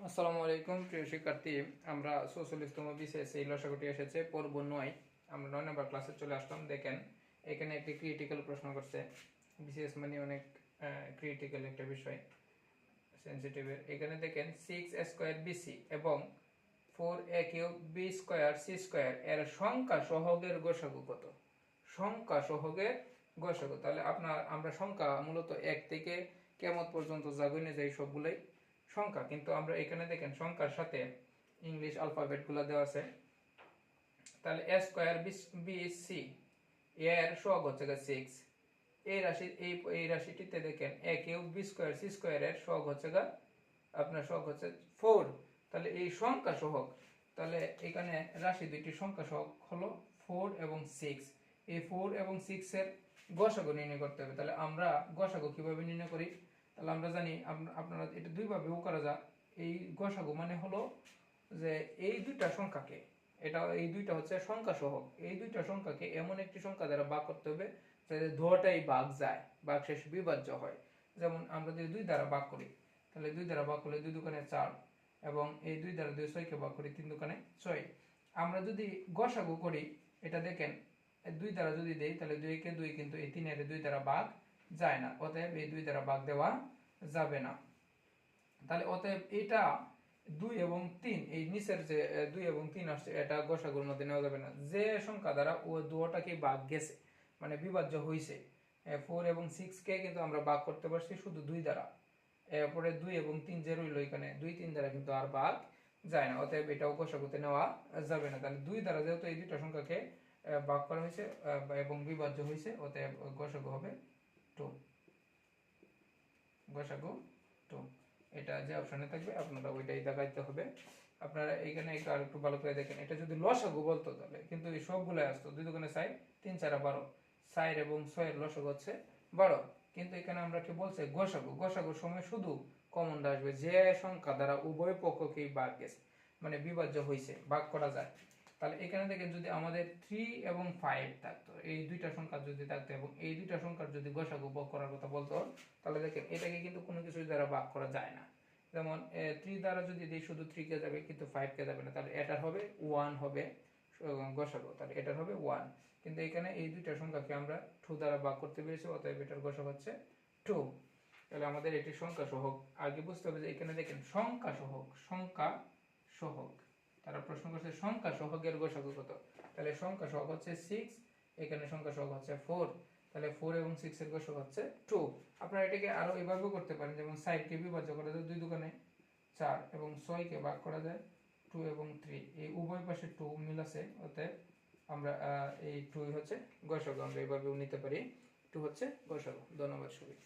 আসসালামু আলাইকুম প্রিয় শিক্ষার্থী। আমরা ৪৪তম বিসিএস এই লসাগুটি এসেছে পর্ব ৯। আমরা ৯ নম্বর ক্লাসে চলে আসলাম। দেখেন এখানে একটি ক্রিটিক্যাল প্রশ্ন করছে। বিসিএস মানে অনেক ক্রিটিক্যাল একটা বিষয়, সেন্সিটিভের। এখানে দেখেন 6a² বিসি এবং 4a³ B square C square এর সংখ্যা সহগের গসাগু কত? সংখ্যা সহগের গসাগু। তাহলে আমরা সংখ্যা মূলত ১ থেকে কিয়ামত পর্যন্ত যা গুণে যাই সবগুলাই সংখ্যা, কিন্তু আমরা এখানে দেখেন সংখ্যার সাথে ইংলিশ আলফাবেটগুলো দেওয়া আছে। তাহলে a স্কয়ার বি সি এর সহগ হচ্ছে 6। এই রাশিটিতে দেখেন a³ B square C square এর সহগ হচ্ছে আপনার সহগ হচ্ছে 4। তাহলে এই সংখ্যা সহগ, তাহলে এখানে রাশি দুইটি সংখ্যা সহগ হলো 4 এবং 6। এই 4 এবং 6 এর গসাগু নির্ণয় করতে হবে। তাহলে আমরা গসাগু কিভাবে নির্ণয় করি? তাহলে আমরা জানি আপনারা এটা দুইভাবেও করা যায়। এই গসাগু মানে হলো যে এই দুইটা সংখ্যাকে, এই দুইটা হচ্ছে সংখ্যা সহগ, এই দুইটা সংখ্যাকে এমন একটি সংখ্যা দ্বারা ভাগ করতে হবে যাতে দুটোটাই ভাগ যায়, ভাগশেষ বিভাজ্য হয়। যেমন আমরা যদি 2 দ্বারা ভাগ করি, তাহলে 2 দ্বারা ভাগ করলে 2 দুগুণে 4, এবং এই 2 দ্বারা 2 6 কে ভাগ করি 3 দুগুণে 6। আমরা যদি গসাগু করি, এটা দেখেন 2 দ্বারা যদি দেই তাহলে 2 কে 2, কিন্তু এই 3 এর 2 দ্বারা ভাগ যায় না, অতএব এই 2 দ্বারা ভাগ দেওয়া যাবে না। তাহলে অতএব এটা 2 এবং 3, এই নিচের যে 2 এবং 3 আসছে এটা গসাগুর মধ্যে নেওয়া যাবে না। যে সংখ্যা দ্বারা ও দুটোটাকে ভাগ গেছে মানে বিভাজ্য হইছে, 4 এবং 6 কে কিন্তু আমরা ভাগ করতে পারছি শুধু 2 দ্বারা। এরপরে 2 এবং 3 যে রইল এখানে 2 3 দ্বারা কিন্তু আর ভাগ যায় না, অতএব এটাও গসাগুতে নেওয়া যাবে না। তাহলে 2 দ্বারা যেহেতু এই দুটো সংখ্যাকে ভাগ করা হয়েছে এবং বিভাজ্য হয়েছে, অতএব গসাগু হবে 2। গসাগু 2, এটা যে অপশনে থাকবে আপনারা ওইটাই দেখাইতে হবে। আপনারা এইখানে একটু আর একটু ভালো করে দেখেন, এটা যদি লসাগু বলতো তাহলে কিন্তু এই সবগুলো আসতো 2 দুগুণে 4, 3 4 12, 4 এবং 6 এর লসাগু হচ্ছে 12। কিন্তু এখানে আমরা কি বলছে গসাগু, গসাগুর সময় শুধু কমনটা আসবে যে সংখ্যা দ্বারা উভয় পক্ষকেই ভাগ গেছে মানে বিভাজ্য হয়েছে, ভাগ করা যায়। তাহলে এখানে দেখেন যদি আমাদের 3 এবং 5 থাকতো, এই দুইটা সংখ্যা যদি থাকতো এবং এই দুইটা সংখ্যার যদি গসাগু ভাগ করার কথা বলতো, তাহলে দেখেন এটাকে কিন্তু কোনো কিছু দ্বারা ভাগ করা যায় না। যেমন 3 দ্বারা যদি দিই শুধু 3 কে যাবে, কিন্তু 5 কে যাবে না, তাহলে এটার হবে 1 হবে গসাগু, তাহলে এটার হবে 1। কিন্তু এখানে এই দুইটা সংখ্যাকে আমরা 2 দ্বারা ভাগ করতে পেরেছি, অতএব এটার গসাগু হচ্ছে 2। তাহলে আমাদের এটি সংখ্যা সহগ। আগে বুঝতে হবে যে এখানে দেখেন সংখ্যা সহগ, সংখ্যা সহগ, তারা প্রশ্ন করছে সংখ্যা সহগের গসাগু কত। তাহলে সংখ্যা সহগ হচ্ছে 6, এখানে সংখ্যা সহগ হচ্ছে 4। তাহলে 4 এবং 6 এর গসাগু হচ্ছে 2। আপনারা এটাকে আরো এভাবেও করতে পারেন, যেমন 6 কে বিভাজ্য করা যায় 2 দুগুণে 4 এবং 6 কে ভাগ করা যায় 2 এবং 3, এই উভয় পাশে 2 মিল আছে, অতএব আমরা এই 2 হচ্ছে গসাগু। আমরা এভাবেও নিতে পারি, 2 হচ্ছে গসাগু। ধন্যবাদ সবাই।